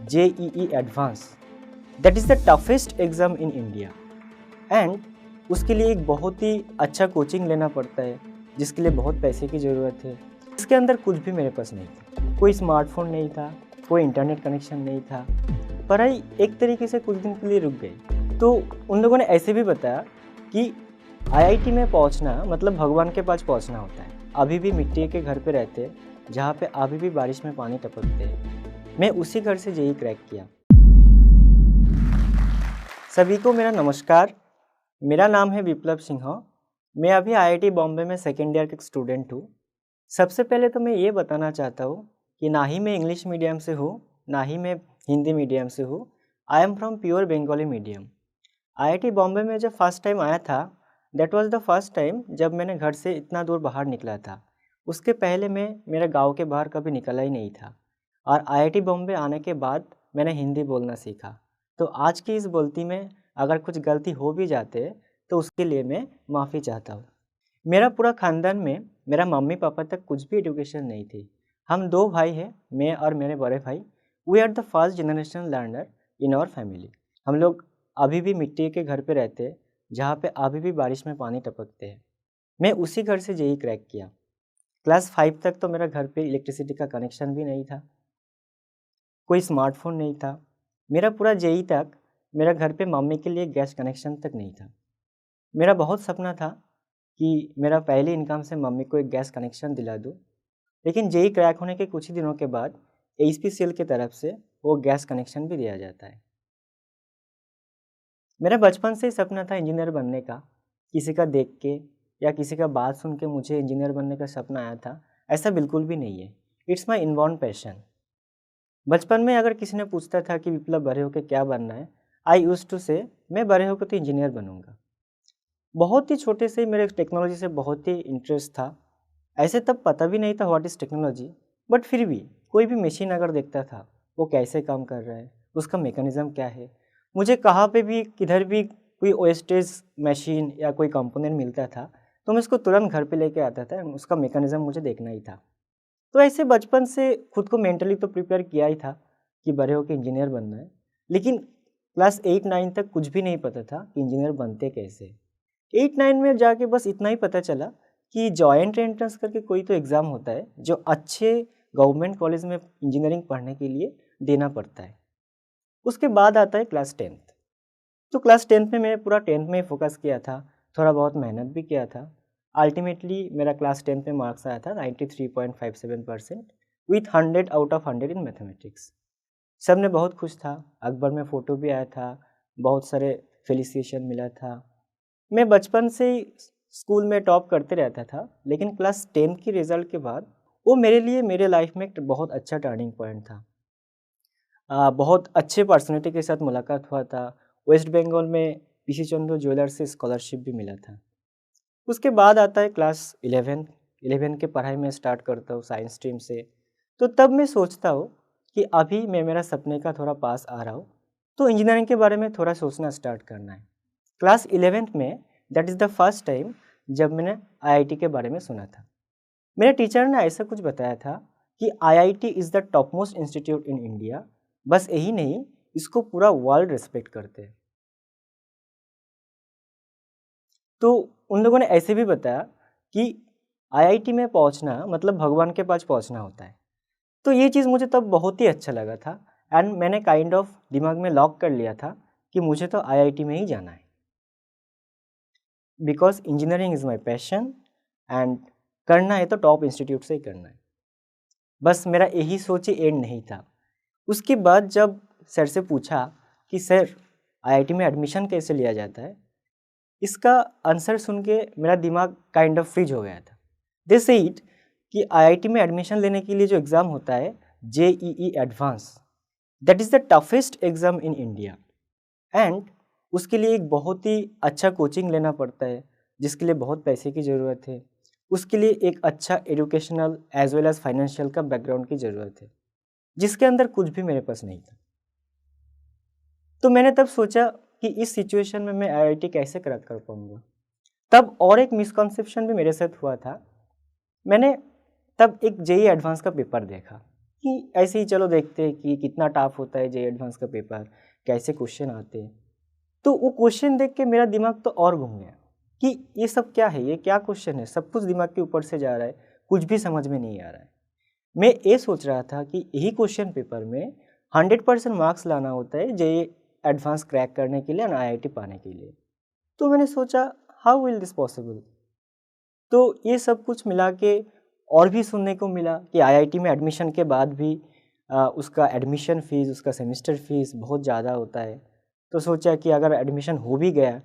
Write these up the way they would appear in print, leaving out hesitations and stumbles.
JEE advance, that is the toughest exam in India. And उसके लिए एक बहुत ही अच्छा कोचिंग लेना पड़ता है, जिसके लिए बहुत पैसे की ज़रूरत है। इसके अंदर कुछ भी मेरे पास नहीं था, कोई स्मार्टफोन नहीं था, कोई इंटरनेट कनेक्शन नहीं था। पढ़ाई एक तरीके से कुछ दिन के लिए रुक गई। तो उन लोगों ने ऐसे भी बताया कि IIT में पहुंचना मतलब भगवान के पास पहुंचना होता है। अभी भी मिट्टी के घर पे रहते, जहाँ पे अभी भी बारिश में पानी टपकते हैं। मैं उसी घर से JEE क्रैक किया। सभी को मेरा नमस्कार। मेरा नाम है विप्लव सिंह। मैं अभी IIT बॉम्बे में सेकेंड ईयर का स्टूडेंट हूँ। सबसे पहले तो मैं ये बताना चाहता हूँ कि ना ही मैं इंग्लिश मीडियम से हूँ, ना ही मैं हिंदी मीडियम से हूँ। I am from pure Bengali medium. IIT Bombay में जब फर्स्ट टाइम आया था, that was the first time जब मैंने घर से इतना दूर बाहर निकला था। उसके पहले मैं मेरे गांव के बाहर कभी निकला ही नहीं था। और IIT बॉम्बे आने के बाद मैंने हिंदी बोलना सीखा। तो आज की इस बोलती में अगर कुछ गलती हो भी जाते तो उसके लिए मैं माफ़ी चाहता हूँ। मेरा पूरा ख़ानदान में मेरा मम्मी पापा तक कुछ भी एजुकेशन नहीं थी। हम 2 भाई हैं, मैं और मेरे बड़े भाई। We are the first generation learner in our family. हम लोग अभी भी मिट्टी के घर पे रहते, जहाँ पे अभी भी बारिश में पानी टपकते हैं। मैं उसी घर से JEE क्रैक किया। क्लास 5 तक तो मेरा घर पे इलेक्ट्रिसिटी का कनेक्शन भी नहीं था, कोई स्मार्टफोन नहीं था। मेरा पूरा JEE तक मेरा घर पे मम्मी के लिए गैस कनेक्शन तक नहीं था। मेरा बहुत सपना था कि मेरा पहली इनकम से मम्मी को एक गैस कनेक्शन दिला दूँ। लेकिन JEE क्रैक होने के कुछ ही दिनों के बाद HPCL की तरफ से वो गैस कनेक्शन भी दिया जाता है। मेरा बचपन से ही सपना था इंजीनियर बनने का। किसी का देख के या किसी का बात सुन के मुझे इंजीनियर बनने का सपना आया था, ऐसा बिल्कुल भी नहीं है। It's my inborn passion. बचपन में अगर किसी ने पूछता था कि विप्लव बड़े होकर क्या बनना है, आई यूज्ड टू से मैं बड़े होकर तो इंजीनियर बनूंगा। बहुत ही छोटे से ही मेरे टेक्नोलॉजी से बहुत ही इंटरेस्ट था। ऐसे तब पता भी नहीं था व्हाट इज़ टेक्नोलॉजी, बट फिर भी कोई भी मशीन अगर देखता था वो कैसे काम कर रहा है, उसका मैकेनिज़्म क्या है, मुझे कहाँ पे भी किधर भी कोई वेस्टेज मशीन या कोई कंपोनेंट मिलता था तो मैं उसको तुरंत घर पे लेके आता था। उसका मैकेनिज़्म मुझे देखना ही था। तो ऐसे बचपन से खुद को मेंटली तो प्रिपेयर किया ही था कि बड़े होकर इंजीनियर बनना है। लेकिन क्लास 8-9 तक कुछ भी नहीं पता था कि इंजीनियर बनते कैसे। 8-9 में जाके बस इतना ही पता चला कि जॉइंट एंट्रेंस करके कोई तो एग्ज़ाम होता है जो अच्छे गवर्नमेंट कॉलेज में इंजीनियरिंग पढ़ने के लिए देना पड़ता है। उसके बाद आता है क्लास 10th। तो क्लास 10th में मैं पूरा 10th में ही फोकस किया था, थोड़ा बहुत मेहनत भी किया था। अल्टीमेटली मेरा क्लास 10th में मार्क्स आया था 93.57% with 100 out of 100 in mathematics. सब ने बहुत खुश था, अखबार में फ़ोटो भी आया था, बहुत सारे फेलिसिटेशन मिला था। मैं बचपन से ही स्कूल में टॉप करते रहता था, लेकिन क्लास 10th की रिज़ल्ट के बाद वो मेरे लिए मेरे लाइफ में एक बहुत अच्छा टर्निंग पॉइंट था। बहुत अच्छे पर्सनैलिटी के साथ मुलाकात हुआ था। वेस्ट बंगाल में PC चंद्र ज्वेलर्स से स्कॉलरशिप भी मिला था। उसके बाद आता है क्लास 11 के पढ़ाई में स्टार्ट करता हूँ साइंस स्ट्रीम से। तो तब मैं सोचता हूँ कि अभी मैं मेरा सपने का थोड़ा पास आ रहा हूँ, तो इंजीनियरिंग के बारे में थोड़ा सोचना स्टार्ट करना है। क्लास 11th में that is the first time जब मैंने IIT के बारे में सुना था। मेरे टीचर ने ऐसा कुछ बताया था कि IIT is the top most institute in India. बस यही नहीं, इसको पूरा वर्ल्ड रिस्पेक्ट करते हैं। तो उन लोगों ने ऐसे भी बताया कि IIT में पहुंचना मतलब भगवान के पास पहुंचना होता है। तो ये चीज़ मुझे तब बहुत ही अच्छा लगा था एंड मैंने काइंड ऑफ दिमाग में लॉक कर लिया था कि मुझे तो IIT में ही जाना है, because engineering is my passion and करना है तो टॉप इंस्टीट्यूट से ही करना है। बस मेरा यही सोच ही एंड नहीं था। उसके बाद जब सर से पूछा कि सर IIT में एडमिशन कैसे लिया जाता है, इसका आंसर सुन के मेरा दिमाग काइंड ऑफ फ्रीज हो गया था। दे सेड कि IIT में एडमिशन लेने के लिए जो एग्ज़ाम होता है JEE advance, that is the toughest exam in India. And उसके लिए एक बहुत ही अच्छा कोचिंग लेना पड़ता है, जिसके लिए बहुत पैसे की ज़रूरत है। उसके लिए एक अच्छा educational as well as financial का बैकग्राउंड की ज़रूरत है, जिसके अंदर कुछ भी मेरे पास नहीं था। तो मैंने तब सोचा कि इस सिचुएशन में मैं IIT कैसे क्रैक कर पाऊँगा। तब और एक मिसकंसेप्शन भी मेरे साथ हुआ था। मैंने तब एक JEE एडवांस का पेपर देखा। कि ऐसे ही चलो देखते हैं कि कितना टफ होता है जेईई एडवांस का पेपर, कैसे क्वेश्चन आते हैं। तो वो क्वेश्चन देख के मेरा दिमाग तो और घूम गया कि ये सब क्या है, ये क्या क्वेश्चन है, सब कुछ दिमाग के ऊपर से जा रहा है, कुछ भी समझ में नहीं आ रहा है। मैं ये सोच रहा था कि यही क्वेश्चन पेपर में 100% मार्क्स लाना होता है जेईई एडवांस क्रैक करने के लिए और आईआईटी पाने के लिए। तो मैंने सोचा हाउ विल दिस पॉसिबल। तो ये सब कुछ मिला के और भी सुनने को मिला कि आईआईटी में एडमिशन के बाद भी उसका एडमिशन फ़ीस, उसका सेमेस्टर फ़ीस बहुत ज़्यादा होता है। तो सोचा कि अगर एडमिशन हो भी गया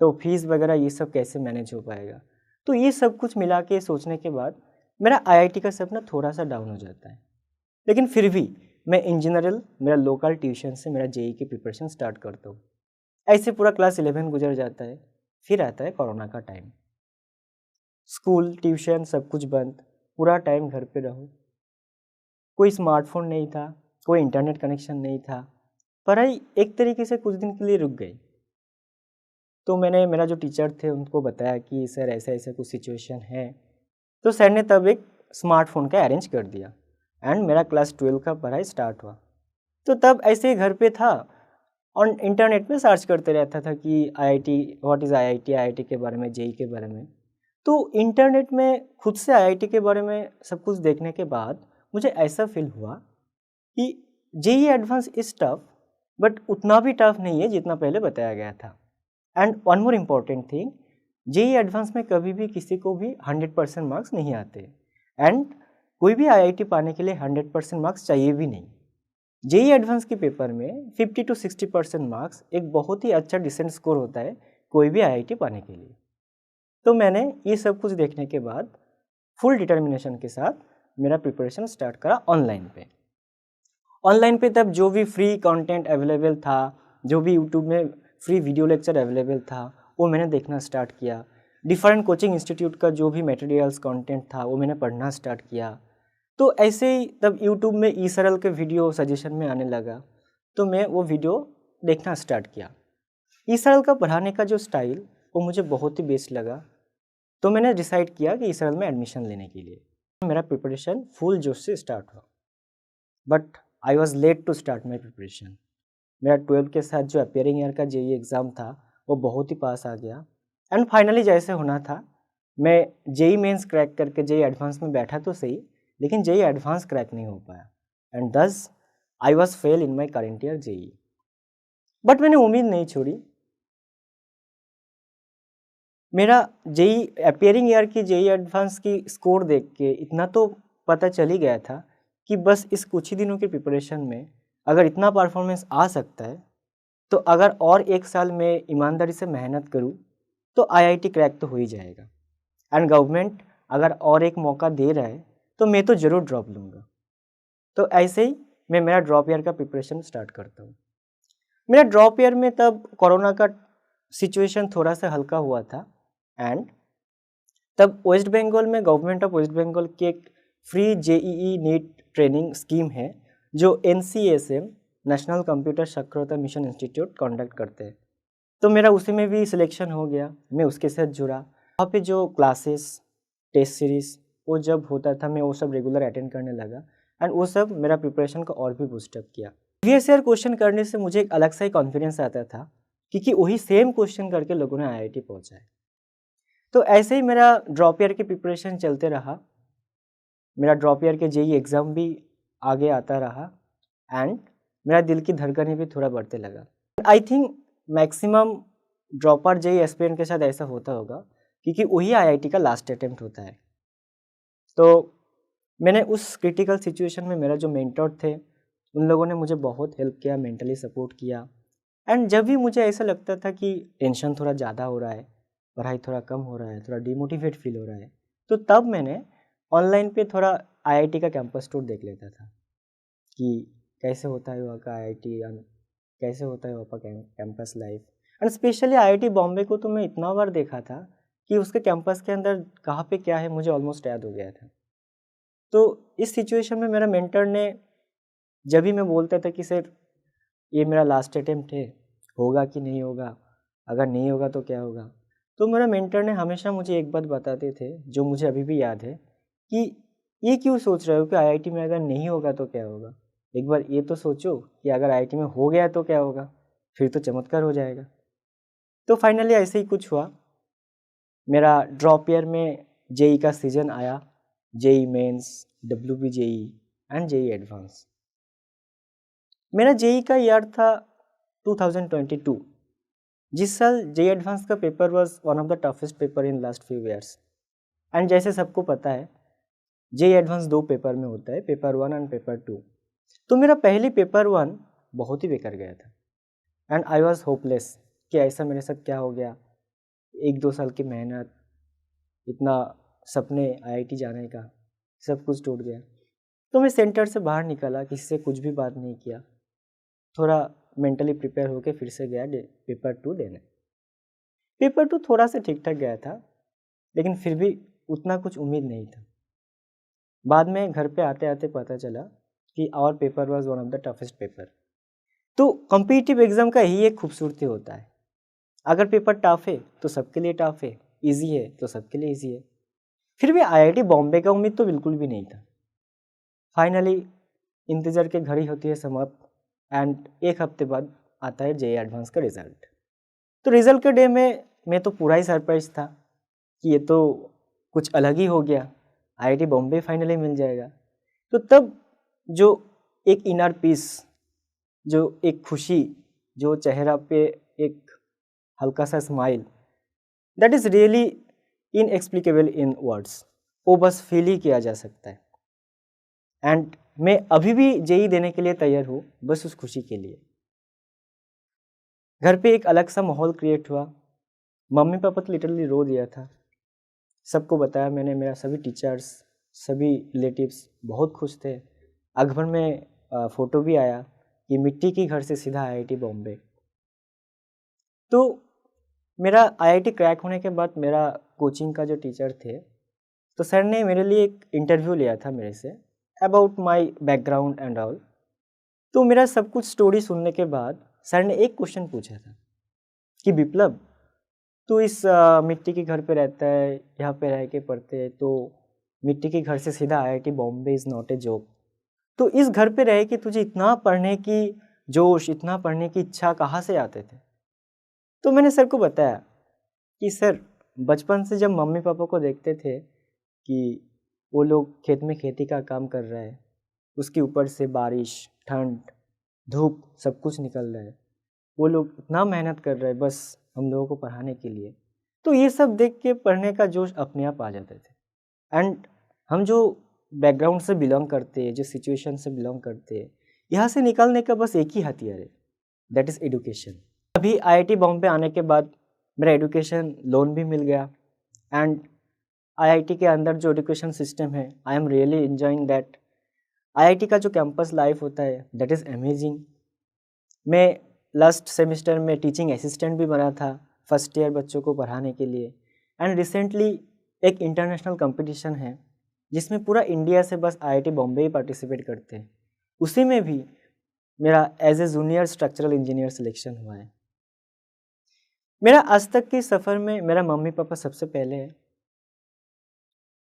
तो फ़ीस वगैरह ये सब कैसे मैनेज हो पाएगा। तो ये सब कुछ मिला के सोचने के बाद मेरा आईआईटी का सपना थोड़ा सा डाउन हो जाता है। लेकिन फिर भी मैं इन जनरल मेरा लोकल ट्यूशन से मेरा जेईई की प्रिपरेशन स्टार्ट करता हूँ। ऐसे पूरा क्लास 11 गुजर जाता है। फिर आता है कोरोना का टाइम। स्कूल, ट्यूशन सब कुछ बंद, पूरा टाइम घर पे रहो। कोई स्मार्टफोन नहीं था, कोई इंटरनेट कनेक्शन नहीं था। पढ़ाई एक तरीके से कुछ दिन के लिए रुक गई। तो मैंने मेरा जो टीचर थे उनको बताया कि सर ऐसा ऐसा कुछ सिचुएशन है। तो सर ने तब एक स्मार्टफोन का अरेंज कर दिया एंड मेरा क्लास 12 का पढ़ाई स्टार्ट हुआ। तो तब ऐसे ही घर पे था और इंटरनेट में सर्च करते रहता था कि IIT, what is IIT, IIT के बारे में, जेईई के बारे में। तो इंटरनेट में खुद से आईआईटी के बारे में सब कुछ देखने के बाद मुझे ऐसा फील हुआ कि JEE advance is tough, but उतना भी टफ नहीं है जितना पहले बताया गया था। And one more important thing, JEE advance में कभी भी किसी को भी 100% मार्क्स नहीं आते एंड कोई भी आईआईटी पाने के लिए 100% मार्क्स चाहिए भी नहीं। जेईई एडवांस के पेपर में 50 to 60% मार्क्स एक बहुत ही अच्छा डिसेंट स्कोर होता है कोई भी आईआईटी पाने के लिए। तो मैंने ये सब कुछ देखने के बाद फुल डिटर्मिनेशन के साथ मेरा प्रिपरेशन स्टार्ट करा ऑनलाइन पे। ऑनलाइन पे तब जो भी फ्री कंटेंट अवेलेबल था, जो भी यूट्यूब में फ्री वीडियो लेक्चर अवेलेबल था, वो मैंने देखना स्टार्ट किया। डिफरेंट कोचिंग इंस्टीट्यूट का जो भी मटेरियल्स कंटेंट था वो मैंने पढ़ना स्टार्ट किया। तो ऐसे ही तब यूट्यूब में ई सरल के वीडियो सजेशन में आने लगा, तो मैं वो वीडियो देखना स्टार्ट किया। ई सरल का पढ़ाने का जो स्टाइल वो मुझे बहुत ही बेस्ट लगा। तो मैंने डिसाइड किया कि ई सरल में एडमिशन लेने के लिए मेरा प्रिपरेशन फुल जोश से स्टार्ट हुआ। But I was late to start my preparation. मेरा 12 के साथ जो अपियरिंग ईयर का जेईई एग्ज़ाम था वो बहुत ही पास आ गया एंड फाइनली जैसे होना था, मैं जेईई मेंस क्रैक करके जेईई एडवांस में बैठा तो सही, लेकिन जेईई एडवांस क्रैक नहीं हो पाया एंड दस I was fail in my current year JEE. But मैंने उम्मीद नहीं छोड़ी। मेरा जेईई अपियरिंग ईयर की जेईई एडवांस की स्कोर देख के इतना तो पता चल ही गया था कि बस इस कुछ ही दिनों की प्रिपरेशन में अगर इतना परफॉर्मेंस आ सकता है तो अगर और एक साल में ईमानदारी से मेहनत करूं तो आईआईटी क्रैक तो हो ही जाएगा। एंड गवर्नमेंट अगर और एक मौका दे रहा है तो मैं तो ज़रूर ड्रॉप लूँगा। तो ऐसे ही मैं मेरा ड्रॉप ईयर का प्रिपरेशन स्टार्ट करता हूँ। मेरा ड्रॉप ईयर में तब कोरोना का सिचुएशन थोड़ा सा हल्का हुआ था एंड तब वेस्ट बंगाल में गवर्नमेंट ऑफ वेस्ट बंगाल की एक free JEE NEET training scheme है जो NCSM, नेशनल कंप्यूटर साक्षरता मिशन इंस्टीट्यूट कंडक्ट करते हैं। तो मेरा उसी में भी सिलेक्शन हो गया, मैं उसके साथ जुड़ा। वहाँ पे जो क्लासेस, टेस्ट सीरीज वो जब होता था मैं वो सब रेगुलर अटेंड करने लगा एंड वो सब मेरा प्रिपरेशन को और भी बूस्टअप किया। प्रीवियस ईयर क्वेश्चन करने से मुझे एक अलग सा ही कॉन्फिडेंस आता था क्योंकि वही सेम क्वेश्चन करके लोगों ने आईआईटी पहुँचा है। तो ऐसे ही मेरा ड्रॉप ईयर की प्रिपरेशन चलते रहा। मेरा ड्रॉप ईयर के जेईई एग्ज़ाम भी आगे आता रहा एंड मेरा दिल की धड़कनें भी थोड़ा बढ़ते लगा। I think maximum dropper JEE aspirant के साथ ऐसा होता होगा क्योंकि वही आईआईटी का लास्ट अटेम्प्ट होता है। तो मैंने उस क्रिटिकल सिचुएशन में मेरा जो मेंटर थे उन लोगों ने मुझे बहुत हेल्प किया, मेंटली सपोर्ट किया एंड जब भी मुझे ऐसा लगता था कि टेंशन थोड़ा ज़्यादा हो रहा है, पढ़ाई थोड़ा कम हो रहा है, थोड़ा डिमोटिवेट फील हो रहा है, तो तब मैंने ऑनलाइन पे थोड़ा आईआईटी का कैंपस टूर देख लेता था कि कैसे होता है वहाँ का आईआईटी, कैसे होता है वहाँ का campus life. And specially IIT Bombay को तो मैं इतना बार देखा था कि उसके कैंपस के अंदर कहाँ पे क्या है मुझे ऑलमोस्ट याद हो गया था। तो इस सिचुएशन में मेरा मेंटर ने जब भी मैं बोलता था कि सर ये मेरा लास्ट अटेम्प्ट है, होगा कि नहीं होगा, अगर नहीं होगा तो क्या होगा, तो मेरा मेंटर ने हमेशा मुझे एक बात बताते थे जो मुझे अभी भी याद है कि ये क्यों सोच रहे हो कि आईआईटी में अगर नहीं होगा तो क्या होगा? एक बार ये तो सोचो कि अगर आईआईटी में हो गया तो क्या होगा? फिर तो चमत्कार हो जाएगा। तो फाइनली ऐसे ही कुछ हुआ। मेरा ड्रॉप ईयर में जेई का सीजन आया, JEE mains, WB JEE and JEE advance. मेरा जेई का ईयर था 2022। जिस साल जेई एडवांस का paper was one of the toughest paper in last few years. And जैसे सबको पता है, जेई एडवांस 2 पेपर में होता है, पेपर 1 एंड पेपर 2। तो मेरा पहली पेपर 1 बहुत ही बेकार गया था एंड आई वाज होपलेस कि ऐसा मेरे साथ क्या हो गया। 1-2 साल की मेहनत, इतना सपने आईआईटी जाने का, सब कुछ टूट गया। तो मैं सेंटर से बाहर निकला, किसी से कुछ भी बात नहीं किया, थोड़ा मेंटली प्रिपेयर होके फिर से गया पेपर 2 देने। पेपर 2 थोड़ा सा ठीक ठाक गया था, लेकिन फिर भी उतना कुछ उम्मीद नहीं था। बाद में घर पे आते आते पता चला कि our paper was one of the toughest paper. तो कॉम्पिटिटिव एग्जाम का ही एक खूबसूरती होता है, अगर पेपर टफ है तो सबके लिए टफ है, इजी है तो सबके लिए इजी है। फिर भी आईआईटी बॉम्बे का उम्मीद तो बिल्कुल भी नहीं था। फाइनली इंतज़ार की घड़ी होती है समाप्त एंड 1 हफ्ते बाद आता है जेई एडवांस का रिज़ल्ट। तो रिज़ल्ट के डे में मैं तो पूरा ही सरप्राइज था कि ये तो कुछ अलग ही हो गया, आईआईटी बॉम्बे फाइनली मिल जाएगा। तो तब जो एक इनर पीस, जो एक खुशी, जो चेहरा पे एक हल्का सा smile, that is really inexplicable in words. वो बस फील ही किया जा सकता है। एंड मैं अभी भी जेई देने के लिए तैयार हूँ, बस उस खुशी के लिए। घर पे एक अलग सा माहौल क्रिएट हुआ। मम्मी पापा तो लिटरली रो दिया था। सबको बताया मैंने, मेरा सभी टीचर्स, सभी रिलेटिव्स बहुत खुश थे। अखबार में फ़ोटो भी आया कि मिट्टी की घर से सीधा आईआईटी बॉम्बे। तो मेरा आईआईटी क्रैक होने के बाद मेरा कोचिंग का जो टीचर थे, तो सर ने मेरे लिए एक इंटरव्यू लिया था मेरे say about my background and all. तो मेरा सब कुछ स्टोरी सुनने के बाद सर ने एक क्वेश्चन पूछा था कि विप्लव, तू इस मिट्टी के घर पे रहता है, यहाँ पे रह के पढ़ते है, तो मिट्टी के घर से सीधा IIT Bombay is not a job. तो इस घर पे रह के तुझे इतना पढ़ने की जोश, इतना पढ़ने की इच्छा कहाँ से आते थे? तो मैंने सर को बताया कि सर, बचपन से जब मम्मी पापा को देखते थे कि वो लोग खेत में खेती का काम कर रहे हैं, उसके ऊपर से बारिश, ठंड, धूप सब कुछ निकल रहा है, वो लोग इतना मेहनत कर रहे हैं बस हम लोगों को पढ़ाने के लिए। तो ये सब देख के पढ़ने का जोश अपने आप आ जाते थे। एंड हम जो बैकग्राउंड से बिलोंग करते हैं, जो सिचुएशन से बिलोंग करते हैं, यहाँ से निकलने का बस एक ही हथियार है, दैट इज़ एजुकेशन। अभी आईआईटी बॉम्बे आने के बाद मेरा एजुकेशन लोन भी मिल गया एंड आईआईटी के अंदर जो एजुकेशन सिस्टम है, I am really enjoying that. IIT का जो कैंपस लाइफ होता है, दैट इज़ अमेजिंग। मैं लास्ट सेमेस्टर में टीचिंग असिस्टेंट भी बना था फर्स्ट ईयर बच्चों को पढ़ाने के लिए। एंड रिसेंटली एक इंटरनेशनल कंपटीशन है जिसमें पूरा इंडिया से बस आईआईटी बॉम्बे ही पार्टिसिपेट करते हैं, उसी में भी मेरा as a junior structural engineer selection हुआ है। मेरा आज तक के सफ़र में मेरा मम्मी पापा सबसे पहले है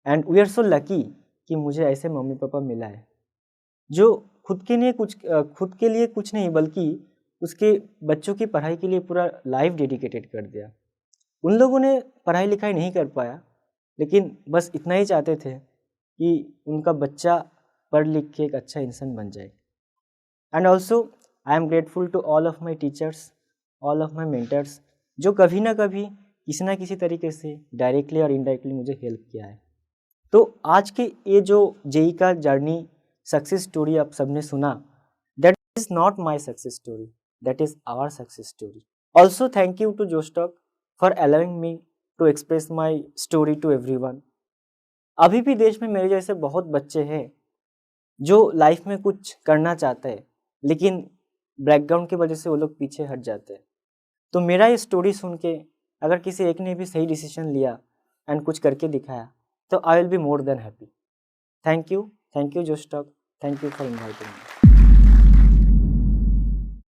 and we are so lucky कि मुझे ऐसे मम्मी पापा मिला है जो खुद के लिए कुछ नहीं बल्कि उसके बच्चों की पढ़ाई के लिए पूरा लाइफ डेडिकेटेड कर दिया। उन लोगों ने पढ़ाई लिखाई नहीं कर पाया, लेकिन बस इतना ही चाहते थे कि उनका बच्चा पढ़ लिख के एक अच्छा इंसान बन जाए। And also I am grateful to all of my teachers, all of my mentors, जो कभी ना कभी किसी ना किसी तरीके से डायरेक्टली और इनडायरेक्टली मुझे हेल्प किया है। तो आज के ये जो जेई का जर्नी सक्सेस स्टोरी आप सबने सुना, that is not my success story, that is our success story. Also thank you to Josh Talks for allowing me to express my story to everyone. अभी भी देश में मेरे जैसे बहुत बच्चे हैं जो लाइफ में कुछ करना चाहते हैं, लेकिन बैकग्राउंड की वजह से वो लोग पीछे हट जाते हैं। तो मेरा ये स्टोरी सुन के अगर किसी एक ने भी सही डिसीजन लिया एंड कुछ करके दिखाया, तो I will be more than happy. Thank you Josh Talks, thank you for inviting me.